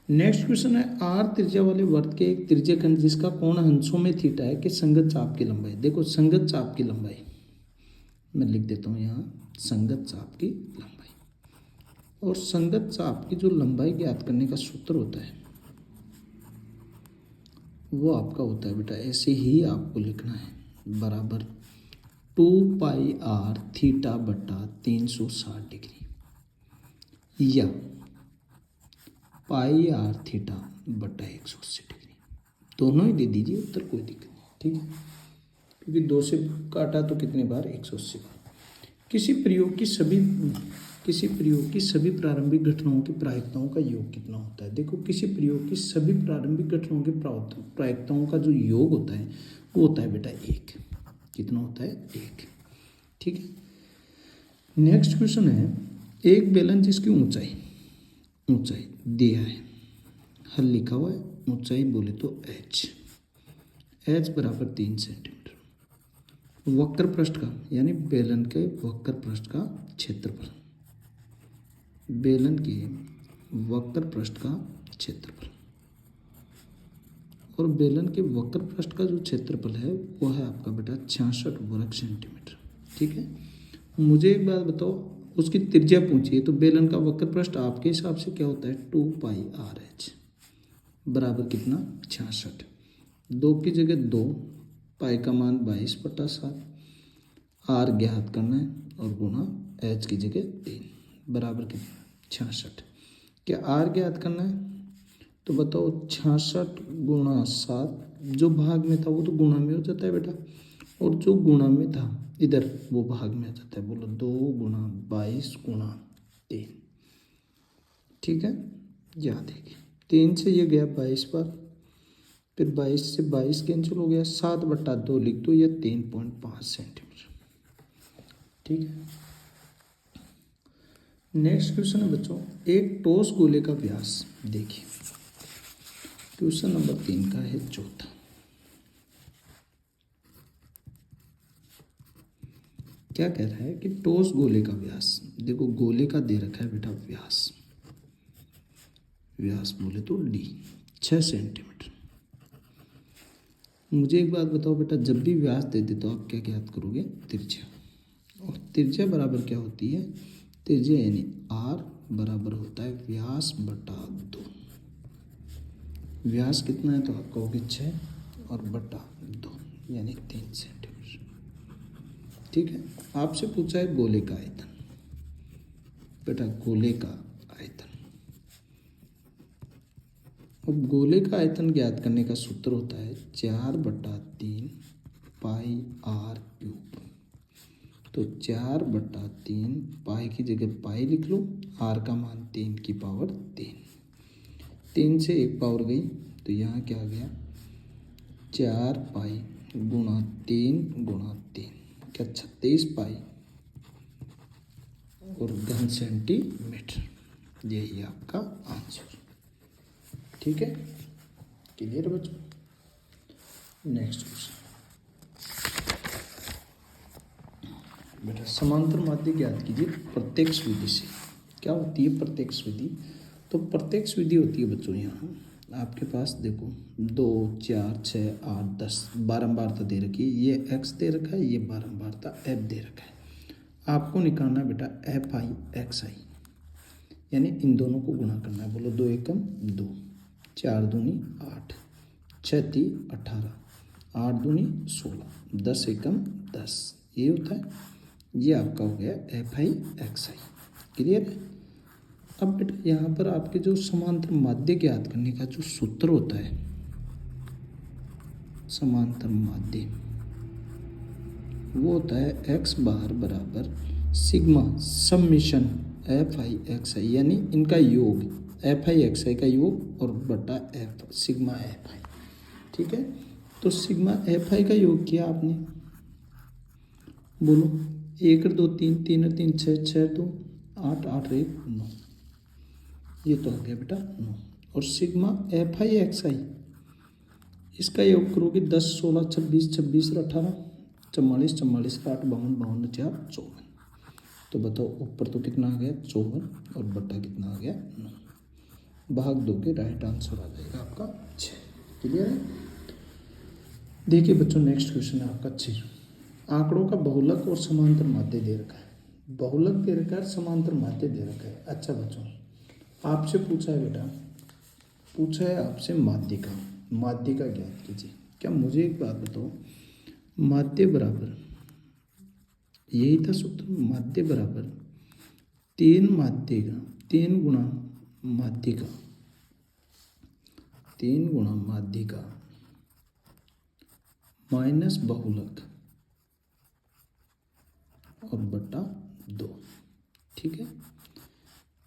नेक्स्ट क्वेश्चन है, आर त्रिज्या वाले वृत्त के एक त्रिज्यखंड जिसका कोण अंशों में थीटा है कि संगत चाप की लंबाई। देखो संगत चाप की लंबाई मैं लिख देता हूँ यहाँ, संगत चाप की लंबाई। और संगत चाप की जो लंबाई ज्ञात करने का सूत्र होता है वो आपका होता है बेटा, ऐसे ही आपको लिखना है, बराबर 2πr θ/360 डिग्री या πr θ/180 डिग्री। दोनों ही दे दीजिए उत्तर, कोई दिक्कत नहीं। ठीक है, क्योंकि 2 से काटा तो कितने बार? 180 बार। किसी प्रयोग की सभी प्रारंभिक घटनाओं की प्रायिकताओं का योग कितना होता है? देखो किसी प्रयोग की सभी प्रारंभिक घटनाओं की प्रायिकताओं का जो योग होता है वो होता है बेटा 1। कितना होता है? 1। ठीक है, नेक्स्ट क्वेश्चन है, एक बेलन जिसकी ऊंचाई दिया है, हल लिखा हुआ है, ऊंचाई बोले तो h बराबर 3 सेंटीमीटर, वक्र पृष्ठ का यानी बेलन के वक्र पृष्ठ का क्षेत्रफल, बेलन के वक्र पृष्ठ का क्षेत्रफल, और बेलन के वक्र पृष्ठ का जो क्षेत्रफल है वो है आपका बेटा 66 वर्ग सेंटीमीटर। ठीक है, मुझे एक बात बताओ, उसकी त्रिज्या पूछिए तो बेलन का वक्र पृष्ठ आपके हिसाब से क्या होता है? 2πrh बराबर कितना? 66। 2 की जगह 2, पाई का मान 22/7, r ज्ञात करना है और गुणा h की जगह 3 बराबर कितना? 66। क्या r ज्ञात करना है? तो बताओ 66 गुणा 7, जो भाग में था वो तो गुणा में हो जाता है बेटा, और जो गुणा में था इधर वो भाग में आ जाता है। बोलो 2 गुणा 22 गुणा 3। ठीक है, याद है कि 3 से ये गया 22 बार, फिर 22 से 22 कैंसिल हो गया, 7/2 लिख दो या 3.5 सेंटीमीटर। ठीक है, नेक्स्ट क्वेश्चन है बच्चों, एक ठोस गोले का व्यास। देखिए क्वेश्चन नंबर 3 का है चौथा। क्या कह रहा है कि ठोस गोले का व्यास, देखो गोले का दे रखा है बेटा व्यास, व्यास बोले तो d 6 सेंटीमीटर। मुझे एक बात बताओ बेटा, जब भी व्यास दे दे तो आप क्या ज्ञात करोगे? त्रिज्या। और त्रिज्या बराबर क्या होती है? त्रिज्या यानी r बराबर होता है व्यास बटा 2। व्यास कितना है तो आप कहोगे 6 और बटा 2 यानी 3 सेंटीमीटर। ठीक है, आपसे पूछा है गोले का आयतन। बेटा गोले का आयतन, अब गोले का आयतन ज्ञात करने का सूत्र होता है 4/3 पाई r क्यूब। तो 4/3 पाई की जगह पाई लिख लो, r का मान 3 की पावर 3 से 1 पावर गई तो यहाँ क्या आ गया 4 पाई गुणा 3 क्या 36 पाई और घन सेंटीमीटर। यही आपका आंसर। ठीक है, क्लियर बच्चों? नेक्स्ट क्वेश्चन बेटा, समांतर माध्य ज्ञात कीजिए प्रत्यक्ष विधि से। क्या होती है प्रत्यक्ष विधि? तो प्रत्यक्ष विधि होती है बच्चों, यहाँ आपके पास देखो 2 4 6 8 10 बारंबारता दे रखी है। ये x दे रखा है, ये बारंबारता f दे रखा है। आपको निकालना है बेटा fi xi, यानी इन दोनों को गुणा करना है। बोलो 2 एकम 2, 4 दूनी 8, 6 ती 18, 8 दूनी 16, 10 एकम 10। ये होता है, ये आपका हो गया fi xi। क्लियर है? अब बेटा यहाँ पर आपके जो समांतर माध्य ज्ञात करने का जो सूत्र होता है, समांतर माध्य, वो होता है x बार बराबर सिग्मा समिशन fi xi, यानी इनका योग fi xi का योग और बटा f सिग्मा fi। ठीक है, तो सिग्मा fi का योग किया आपने, बोलो 1 2 3 3 3 6 6 2 8 8 1 9, ये तो आ गया बेटा 9। और सिग्मा fi xi इसका योग करोगे 10 16 26 26 18 44 44 8 52 52 4 54। तो बताओ ऊपर तो कितना आ गया 54 और बटा कितना आ गया 9। भाग 2 के राइट आंसर आ जाएगा आपका 6। क्लियर है? देखिए बच्चों नेक्स्ट क्वेश्चन है आपका 6। आंकड़ों का बहुलक और समांतर माध्य दे रखा है। बहुलक दे रखा है, समांतर माध्य दे रखा है। अच्छा बच्चों आपसे पूछा है बेटा, पूछा है आपसे माध्य का, माध्य का ज्ञात कीजिए। क्या मुझे एक बात बताओ, माध्य बराबर यही था सूत्र, माध्य बराबर 3 माध्य का 3 गुणा माध्य का 3 गुणा माध्य का माइनस बहुलक और बटा 2। ठीक है,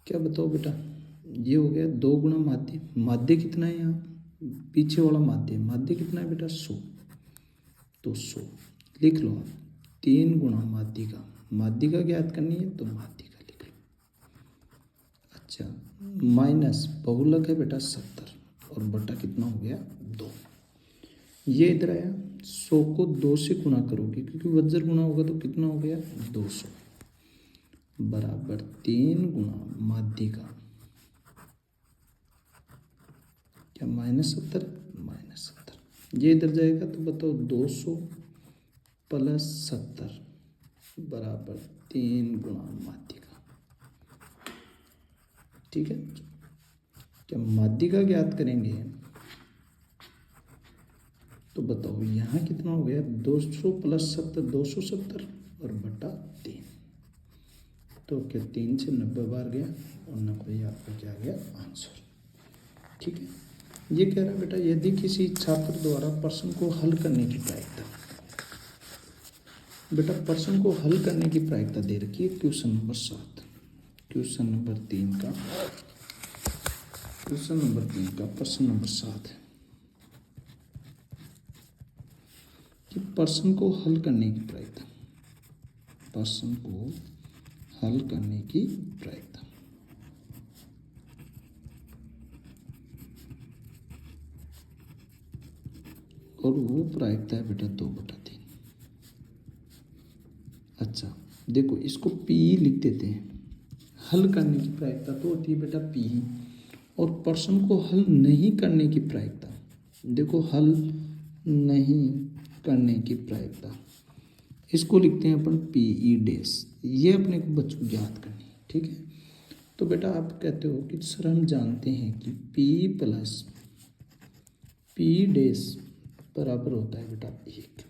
क्या बताओ बेटा, ये हो गया 2 गुणा माध्य, माध्य कितना है यहाँ पीछे वाला माध्य, माध्य कितना है बेटा 100, तो 100 लिख लो। 3 गुणा माध्य का, माध्य का ज्ञात करनी है तो माध्य का लिख लो। अच्छा, माइनस बहुलक है बेटा 70 और बटा कितना हो गया 2। ये इधर आया, 100 को 2 से गुणा करोगे क्योंकि वज्र गुणा होगा तो कितना हो गया 200 बराबर 3 गुणा माध्य का, क्या -70 -70। ये इधर जाएगा तो बताओ 200 + 70 बराबर 3 गुणा माध्य का। ठीक है, क्या माध्य का ज्ञात करेंगे तो बताओ यहाँ कितना हो गया 200 + 70 270 और बटा 3। तो क्या 3 से 90 बार गया और 90 आपका क्या गया आंसर। ठीक है, ये कह रहा है बेटा यदि किसी छात्र द्वारा प्रश्न को हल करने की प्रायिकता बेटा प्रश्न को हल करने की प्रायिकता दे रखी है क्वेश्चन नंबर 7, क्वेश्चन नंबर 3 का प्रश्न नंबर 7 है कि प्रश्न को हल करने की प्रायिकता, प्रश्न को हल करने की प्रायिकता और वो प्रायिकता है बेटा 2/3। अच्छा देखो, इसको पी लिख देते हैं। हल करने की प्रायिकता तो होती है बेटा पी, और प्रश्न को हल नहीं करने की प्रायिकता, देखो हल नहीं करने की प्रायिकता, इसको लिखते हैं अपन पी ई डैश। ये अपने को बच्चों ज्ञात करनी है, ठीक है। तो बेटा आप कहते हो कि सर हम जानते हैं कि पी प्लस पी डैश बराबर होता है बेटा 1।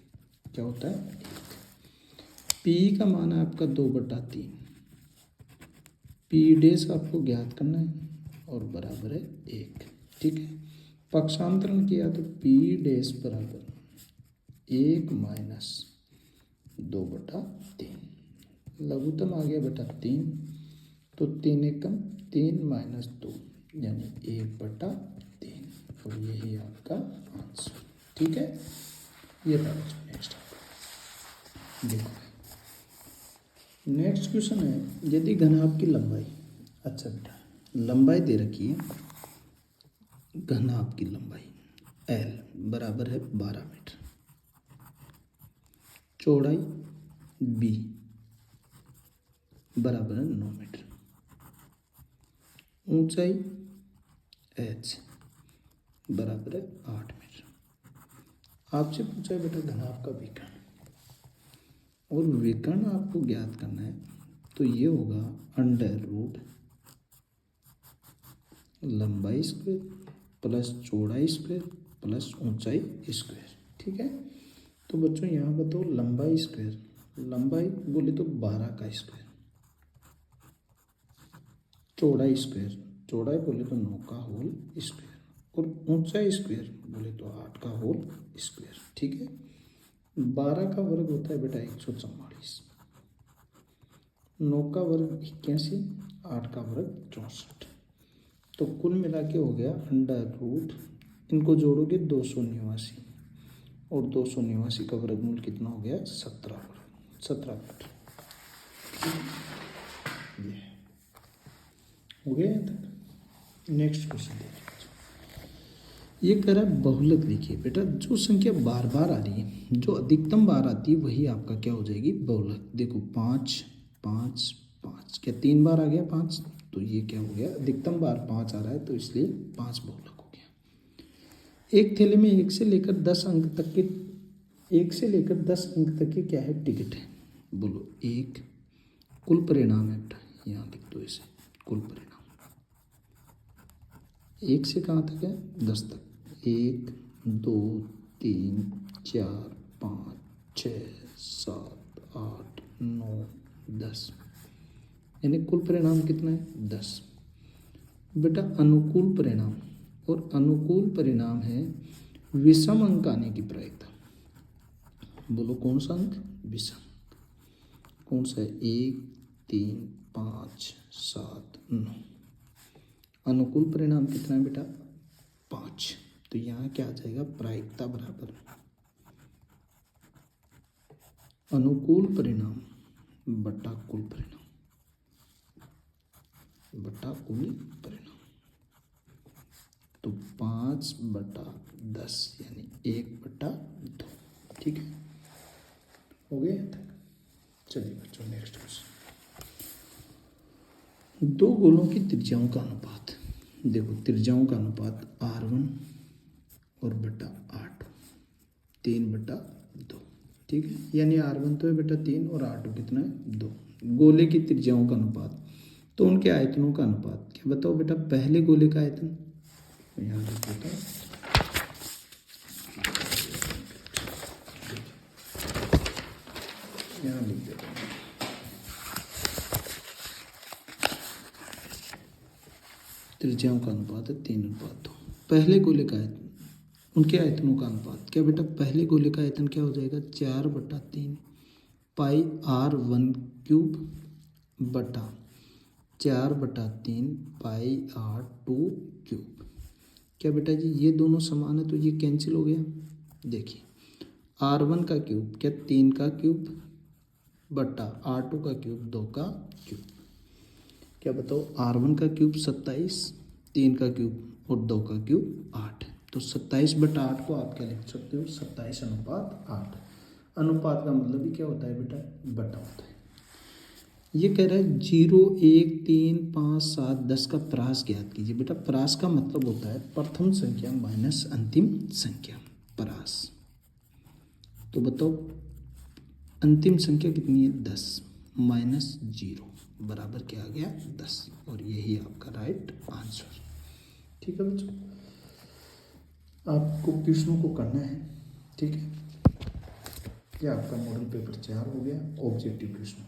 क्या होता है? 1। पी का मान है आपका 2/3, पी डैश आपको ज्ञात करना है और बराबर है 1, ठीक है। पक्षांतरण किया तो पी डैश बराबर 1 माइनस 2/3, लघुत्तम आ गया बेटा 3, तो 3 एकम 3 माइनस 2 यानी 1/3, और यही आपका आंसर, ठीक है। ये था बच्चों नेक्स्ट। देखो नेक्स्ट क्वेश्चन है, यदि घनाभ की लंबाई, अच्छा बेटा लंबाई दे रखी है, घनाभ की लंबाई L बराबर है 12 मीटर, चौड़ाई B बराबर है 9 मीटर, ऊंचाई H बराबर है 8 मीटर। आपसे पूछा है बेटा घनाभ का विकर्ण, और विकर्ण आपको ज्ञात करना है, तो ये होगा √ लंबाई स्क्वायर प्लस चौड़ाई स्क्वायर प्लस ऊंचाई स्क्वायर, ठीक है। तो बच्चों यहाँ बताओ लंबाई स्क्वायर, लंबाई बोले तो 12 का स्क्वायर, चौड़ाई स्क्वायर, चौड़ाई बोले तो 9 का होल स्क्वायर, और ऊंचाई स्क्वायर बोले तो 8 का होल स्क्वायर, ठीक है। 12 का वर्ग होता है बेटा 144, 9 का वर्ग 81, 8 का वर्ग 64, तो कुल मिला के हो गया √ इनको जोड़ोगे 289, और 289 का वर्गमूल कितना हो गया? 17 मीटर। ये हो गया यहाँ तक। नेक्स्ट क्वेश्चन देखिए, ये कह रहा है बहुलक लिखिए। बेटा जो संख्या बार बार आ रही है, जो अधिकतम बार आती है वही आपका क्या हो जाएगी? बहुलक। देखो 5 5 5, क्या 3 बार आ गया 5, तो ये क्या हो गया? अधिकतम बार 5 आ रहा है, तो इसलिए 5 बहुलक हो गया। एक थैले में 1 से लेकर 10 अंक तक के, 1 से लेकर 10 अंक तक के क्या है? टिकट है। बोलो एक कुल परिणाम है बेटा, यहाँ लिख दो इसे, कुल परिणाम 1 से कहाँ तक है? 10 तक। 1 2 3 4 5 6 7 8 9 10, यानी कुल परिणाम कितना है? 10। बेटा अनुकूल परिणाम, और अनुकूल परिणाम है विषम अंक आने की प्रायिकता। बोलो कौन सा अंक? विषम। कौन सा है? 1 3 5 7 9। अनुकूल परिणाम कितना है बेटा? 5। तो यहाँ क्या आ जाएगा? प्रायिकता बराबर अनुकूल परिणाम बटा कुल परिणाम, बटा कुल परिणाम। तो 5/10 यानी 1/2, ठीक है। हो गया यहाँ तक। चलिए बच्चों नेक्स्ट क्वेश्चन, दो गोलों की त्रिज्याओं का अनुपात। देखो त्रिज्याओं का अनुपात R1 और बटा R2, 3/2, ठीक है। यानी R1 तो है बेटा 3 और R2 कितना है? 2। गोले की त्रिज्याओं का अनुपात, तो उनके आयतनों का अनुपात। क्या बताओ बेटा? पहले गोले का आयतन यहाँ लिख देता हूँ, यहाँ लिख देता हूँ। त्रिज्याओं का अनुपात है 3/2। पहले गोले का आयतन, उनके आयतनों का अनुपात। क्या बेटा? पहले गोले का आयतन क्या हो जाएगा? 4/3 पाई R1 क्यूब बटा 4/3 पाई R2 क्यूब। क्या बेटा जी ये दोनों समान है तो ये कैंसिल हो गया। देखिए R1 का क्यूब क्या 3 का क्यूब बटा R2 का क्यूब 2 का क्यूब। क्या बताओ R1 का क्यूब 27, 3 का क्यूब और 2 का क्यूब 8। तो 27/8 को आप क्या लिख सकते हो 27:8। अनुपात का मतलब ही क्या होता है बेटा बटा होता है। ये कह रहा है 0, 1, 3, 5, 7, 10 का प्रास ज्ञात कीजिए। बेटा प्रास का मतलब होता है प्रथम संख्या माइनस अंतिम संख्या प्रास। तो बताओ अंतिम संख्या कितनी है 10 माइनस 0 बराबर क्या आ गया 10 और यही आपका राइट आंसर। ठीक है बच्चों आपको क्वेश्चनों को करना है। ठीक है ये आपका मॉडल पेपर 4 हो गया ऑब्जेक्टिव क्वेश्चन।